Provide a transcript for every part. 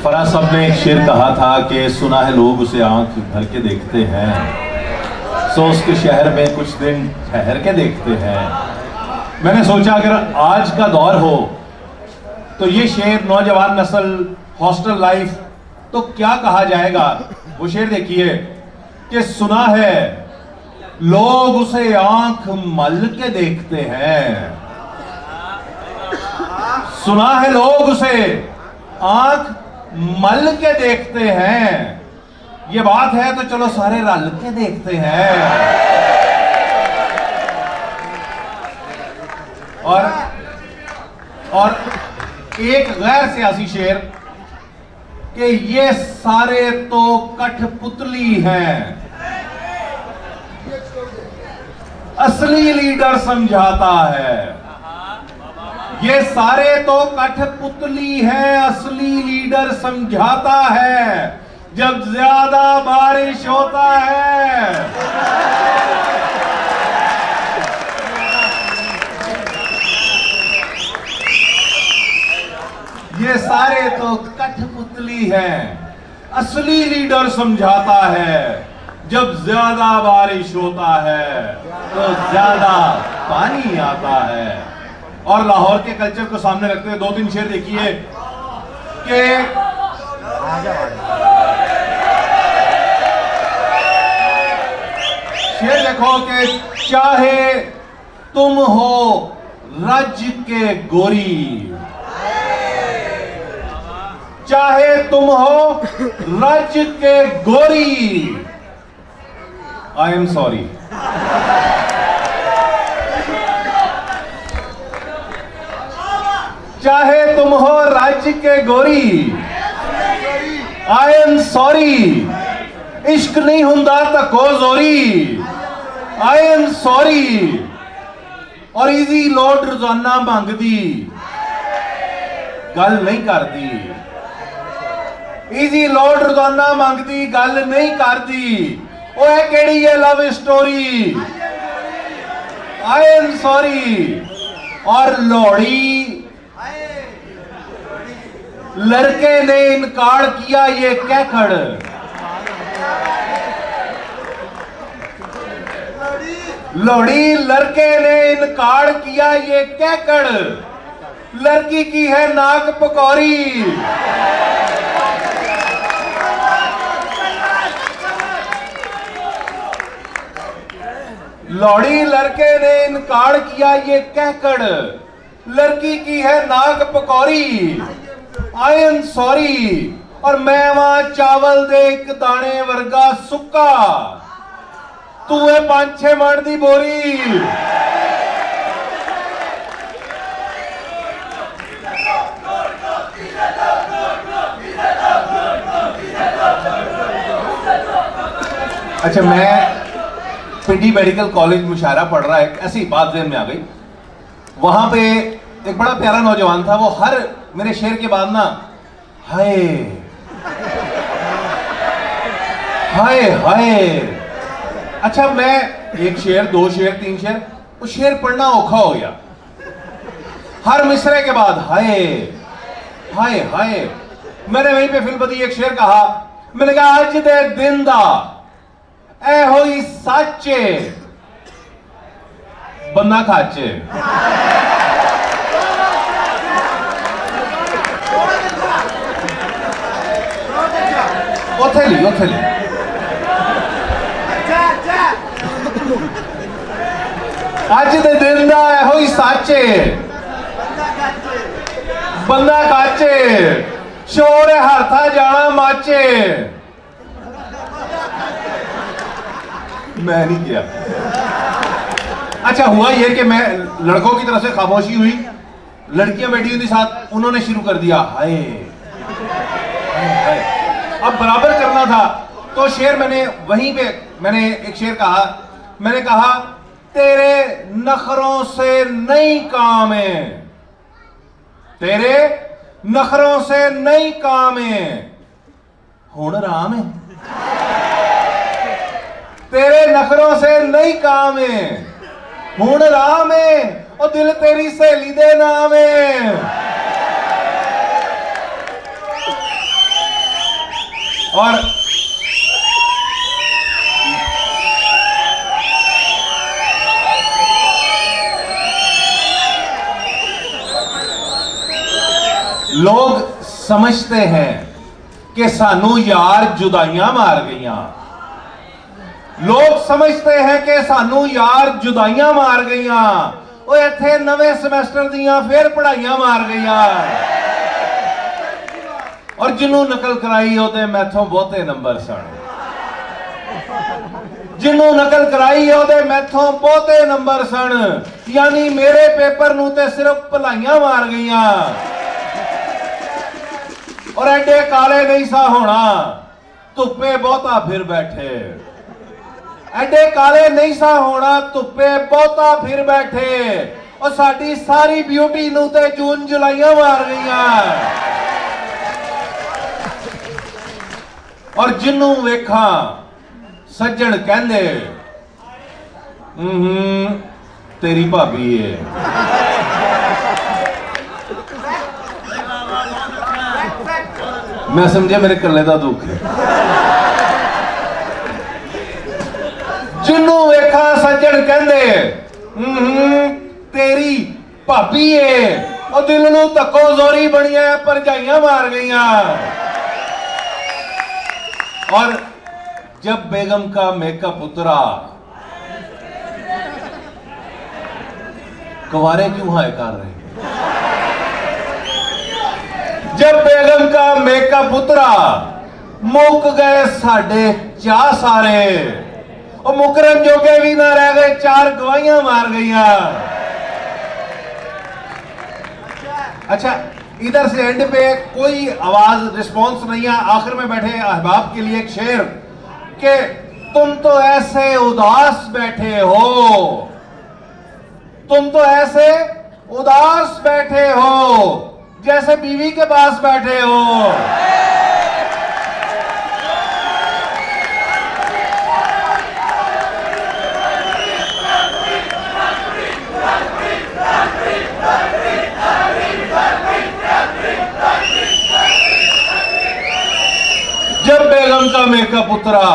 फराज साहब ने एक शेर कहा था कि सुना है लोग उसे आंख भर के देखते हैं, सो उसके शहर में कुछ दिन ठहर के देखते हैं। मैंने सोचा अगर आज का दौर हो तो ये शेर नौजवान नस्ल, हॉस्टल लाइफ, तो क्या कहा जाएगा। वो शेर देखिए कि सुना है लोग उसे आंख मल के देखते हैं, सुना है लोग उसे आंख मल के देखते हैं। ये बात है तो चलो सारे रल के देखते हैं। और एक गैर सियासी शेर कि ये सारे तो कठपुतली हैं, असली लीडर समझाता है। ये सारे तो कठपुतली हैं, असली लीडर समझाता है। जब ज्यादा बारिश होता है ये सारे तो कठपुतली हैं, असली लीडर समझाता है। जब ज्यादा बारिश होता है तो ज्यादा पानी आता है। और लाहौर के कल्चर को सामने रखते हुए 2-3 शेर देखिए कि शेर देखो कि चाहे तुम हो रज के गोरी, चाहे तुम हो रज के गोरी, आई एम सॉरी। चाहे तुम हो राज्य के गोरी, आई एम सॉरी। इश्क नहीं हुंदा तको जोरी, आई एम सॉरी। और इजी लोड रोजाना मंगदी गल नहीं करती, इजी लोड रोजाना मंगदी गल नहीं करती। वो है केड़ी ये love story, I am sorry. और लोहड़ी लड़के ने इनकार किया ये कहकर, लोहड़ी लड़के ने इनकार किया ये कहकर, लड़की की है नाक पकौड़ी। लोहड़ी लड़के ने इनकार किया ये कहकर, लड़की की है नाक पकौड़ी, आई एम सॉरी। और मैं वहां चावल दे एक दाने वर्गा सुक्का, तू है 5-6 मण दी बोरी। अच्छा, मैं पिंडी मेडिकल कॉलेज मुशायरा पढ़ रहा है, ऐसी बात ज़हन में आ गई। वहां पे एक बड़ा प्यारा नौजवान था, वो हर मेरे शेर के बाद ना हाय हाय हाय। अच्छा, मैं 1 शेर 2 शेर 3 शेर, वो शेर पढ़ना औखा हो गया। हर मिसरे के बाद हाय हाय हाय। मैंने वहीं पे फिलबदी एक शेर कहा, मैंने कहा अज दे दिन दा ए होई साचे बंदा खाचे। ओथेली अज दे दिन दा ए होई साचे बंदा काचे, शोर हर था जाना माचे। मैं नहीं किया। अच्छा, हुआ यह कि मैं लड़कों की तरफ से खामोशी हुई, लड़कियां बैठी हुई थी साथ, उन्होंने शुरू कर दिया हाय हाय। अब बराबर करना था तो शेर मैंने वहीं पे मैंने एक शेर कहा, मैंने कहा तेरे नखरों से नहीं काम है, तेरे नखरों से नहीं काम है, हुण राम है। तेरे नखरों से नहीं काम है, हुण राम है। और दिल तेरी सहेली दे नाम है। और लोग समझते हैं कि सानू यार जुदाइयां मार गईयां। लोग समझते हैं कि सानू यार जुदाइयां मार गईयां। वो इत्थे नवे सेमेस्टर दियां फिर पढ़ाइयां मार गईयां। और जिन्हों नकल कराई ओदे मैथों बहुते नंबर सन। जिन्हों नकल कराई ओदे मैथों बहुते नंबर सन। यानी मेरे पेपर नूं ते सिर्फ भलाइयां मार गईयां। और एडे काले नहीं सा होना, धुप्पे बहुता फिर बैठे। एडे काले नहीं सा होना, धुप्पे बहुता फिर बैठे। और साडी सारी ब्यूटी नूं ते जून जुलाइयां मार गईयां। और जिन्नू वेखा सज्जन कहंदे तेरी भाभी है। मैं समझे मेरे कल्ले का दुख है। जिन्नू वेखा सज्जन कहंदे तेरी भाभी है। और दिल नू धक्को जोरी बनिया भरजाइयां मार गईयां। और जब बेगम का मेकअप उतरा, कुंवारे क्यों हाय कर रहे? जब बेगम का मेकअप उतरा, मुक गए साडे चाह सारे। और मुकरन जोगे भी ना रह गए, चार गवाहियां मार गईयां। अच्छा, इधर से एंड पे कोई आवाज रिस्पॉन्स नहीं है। आखिर में बैठे अहबाब के लिए एक शेर कि तुम तो ऐसे उदास बैठे हो, तुम तो ऐसे उदास बैठे हो जैसे बीवी के पास बैठे हो। जब बेगम का मेकअप उतरा,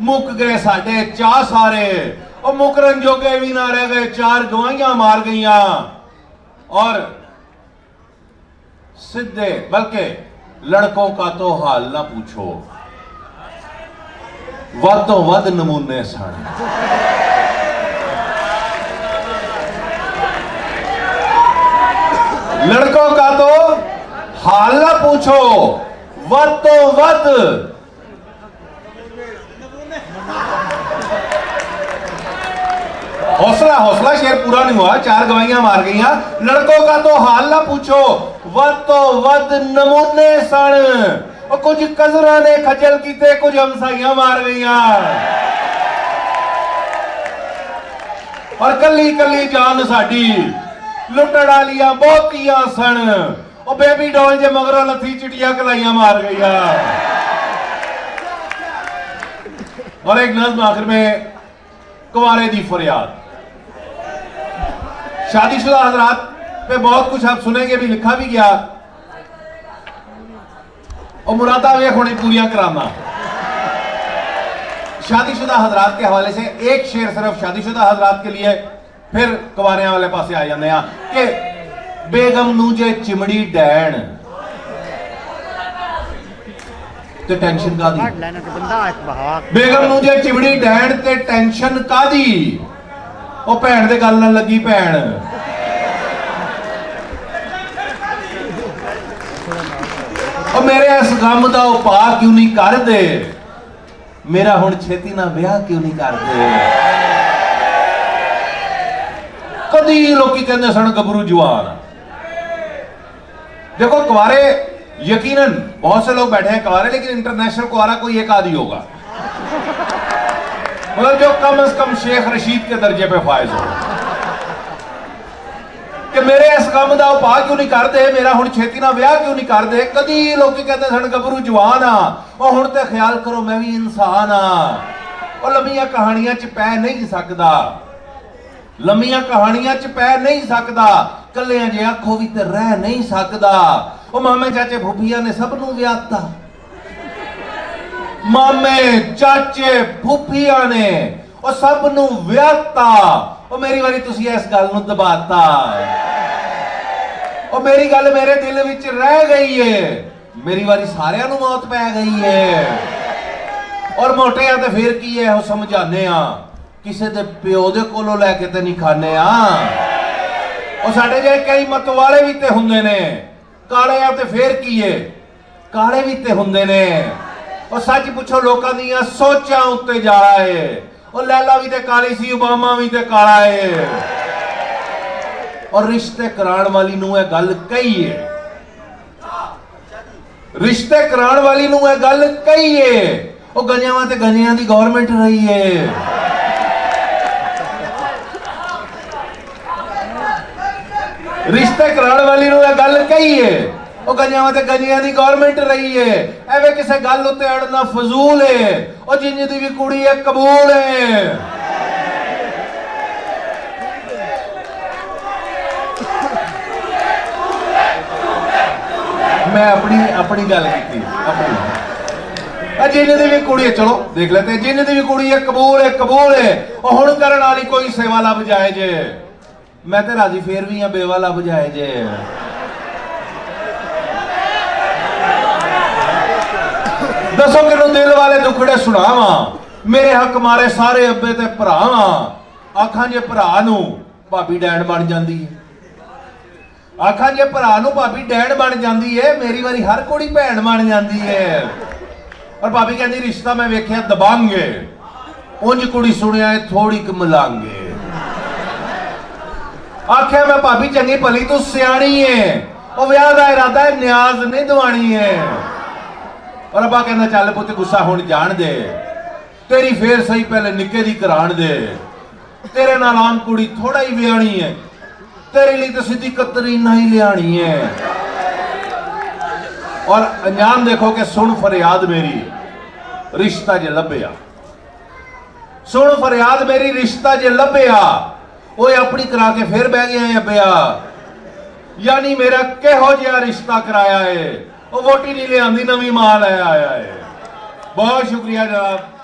मुक गए साडे चाह सारे। और मुकरन जोगे भी ना रह गए, चार गवाहियां मार गईयां। और सीधे बल्कि लड़कों का तो हाल ना पूछो, वधों वध नमूने सन। लड़कों का तो हाल ना पूछो, वधों वध। हौसला हौसला, शेर पूरा नहीं हुआ। चार गवाहियां मार गईयां। लड़कों का तो हाल ना पूछो, वधों वध नमूने सन। और कुछ कजरा ने खजल कीते, कुछ हमसाइयां मार गईयां। और कली कली जान साडी लुटण वालियां बहुतियां सन। और बेबी डॉल जे मगरों लथी चिटिया कलाइयां मार गईयां। और एक नज़्म आखिर में, कुंवारे दी फरियाद। शादीशुदा हजरात पे बहुत कुछ आप सुनेंगे, भी लिखा भी गया। और मुरादा वे होने पूरियां कराना। शादीशुदा हजरात के हवाले से एक शेर सिर्फ शादीशुदा हजरात के लिए, फिर कुंवारियां वाले पासे आ जाते हैं कि बेगम नू जे चिमड़ी डैन ते टेंशन का दी। बेगम नू जे चिमड़ी डैन ते टेंशन का दी। ਉਹ ਭੈਣ ਦੇ ਗੱਲ ਨਾਲ ਲੱਗੀ ਭੈਣ। ਉਹ ਮੇਰੇ ਇਸ ਗਮ ਦਾ ਉਪਾਅ ਕਿਉਂ ਨਹੀਂ ਕਰਦੇ? ਮੇਰਾ ਹੁਣ ਛੇਤੀ ਨਾਲ ਵਿਆਹ ਕਿਉਂ ਨਹੀਂ ਕਰਦੇ? कभी लोग कहते सन गबरू जवान। देखो कुंवारे, यकीनन बहुत से लोग बैठे हैं कुंवारे, लेकिन इंटरनेशनल कुंवारा कोई एक आदि होगा, मतलब जो कम से कम शेख रशीद के दर्जे पे फायज हो कि मेरे इस काम का उपाय क्यों नहीं करते, मेरा हुण छेती ना ब्याह क्यों नहीं करते। कदी लोग कहते सन गबरू जवान आ, हुण ते ख्याल करो मैं भी इंसान आ। और लंबियां कहानियां च पै नहीं सकदा, लंबियां कहानियां च पै नहीं सकदा, कलियां जे आखो भी ते रह नहीं सकदा। ओ मामे चाचे फुफिया ने सब नूं व्याहता, मामे चाचे फूफिया ने ਉਹ ਸਭ ਨੂੰ ਵਿਆਹਤਾ ਉਹ ਮੇਰੀ ਵਾਰੀ ਤੁਸੀਂ ਇਸ ਗੱਲ ਨੂੰ ਦਬਾਤਾ ਉਹ ਮੇਰੀ ਗੱਲ ਮੇਰੇ ਦਿਲ ਵਿੱਚ ਰਹਿ ਗਈ ਏ ਮੇਰੀ ਵਾਰੀ ਸਾਰਿਆਂ ਨੂੰ ਮੌਤ ਪੈ ਗਈ ਏ ਔਰ ਮੋਟੇ ਆ ਤੇ ਫਿਰ ਕੀ ਹੈ ਉਹ ਸਮਝਾਣੇ ਆ ਕਿਸੇ ਦੇ ਪਿਓ ਦੇ ਕੋਲੋਂ ਲੈ ਕੇ ਤੇ ਨਹੀਂ ਖਾਣੇ ਆ ਉਹ ਸਾਡੇ ਜੇ ਕਈ ਮਤਵਾਲੇ ਵੀ ਤੇ ਹੁੰਦੇ ਨੇ ਕਾਲੇ ਆ ਤੇ ਫਿਰ ਕੀ ਏ ਕਾਲੇ ਵੀ ਤੇ ਹੁੰਦੇ ਨੇ ਉਹ ਸੱਚ ਪੁੱਛੋ ਲੋਕਾਂ ਦੀਆਂ ਸੋਚਾਂ ਉੱਤੇ ਜਾਲਾ ਏ ਉਹ ਲੈਲਾ ਵੀ ਤੇ ਕਾਲੀ ਸੀ ਓਬਾਮਾ ਵੀ ਤੇ ਕਾਲਾ ਏ ਔਰ ਰਿਸ਼ਤੇ ਕਰਾਉਣ ਵਾਲੀ ਨੂੰ ਇਹ ਗੱਲ ਕਹੀ ਏ ਰਿਸ਼ਤੇ ਕਰਾਉਣ ਵਾਲੀ ਨੂੰ ਇਹ ਗੱਲ ਕਹੀ ਏ ਉਹ ਗੰਜਾਵਾਂ ਤੇ ਗੰਜਿਆਂ ਦੀ ਗਵਰਨਮੈਂਟ ਰਹੀ ਏ ਰਿਸ਼ਤੇ ਕਰਾਉਣ ਵਾਲੀ ਨੂੰ ਇਹ ਗੱਲ ਕਹੀ ਏ ਉਹ ਗੰਜਾਵਾਂ ਤੇ ਗੰਜਿਆਂ ਦੀ ਗਵਰਨਮੈਂਟ ਰਹੀ ਏ ਐਵੇਂ ਕਿਸੇ ਗੱਲ ਉੱਤੇ ਅੜਨਾ ਫਜ਼ੂਲ ਏ ਉਹ ਜਿੰਜ ਦੀ ਵੀ ਕੁੜੀ ਏ ਕਬੂਲ ਏ मैं अपनी गल की अपनी जिन्हें दी भी कुड़ी है चलो देख लेते जिन्हें दी भी कुड़ी है कबूल है और हुण करन वाली कोई सेवा लब जाए जे मैं ते राजी फिर भी हां बेवा लब जाए जे दसो किनू दिल वाले दुखड़े सुनावा मेरे हक मारे सारे अब्बे ते भरावा आखां जे भरा नू भाभी डैन बन जांदी है आखा जे भरा नू भाभी डैन बन जाती है मेरी वारी हर कुड़ी भैन बन जाती है और भाभी कहती रिश्ता मैं वेख्या दबांगे उंज कुड़ी सुनिया है थोड़ी क मिलांगे आख्या मैं भाभी चंगी भली तू सियाणी है और ब्याह का इरादा है न्याज नहीं दवानी है और अब्बा कहना चल पुत गुस्सा हुण जान दे तेरी फेर सही पहले निक्के दी कराण दे तेरे नाल आम कुड़ी थोड़ा ही ब्याहनी है तेरे लिए तो सीधी कतरीना ही लियानी है और अंजाम देखो कि सुन फरियाद मेरी रिश्ता जे लभया सुन फरियाद मेरी रिश्ता जे लभया वो अपनी करा के फिर बह गया है पिया यानी मेरा किहो जिहा रिश्ता कराया है वो वोटी नहीं लिया नवी माल आया है बहुत शुक्रिया जनाब।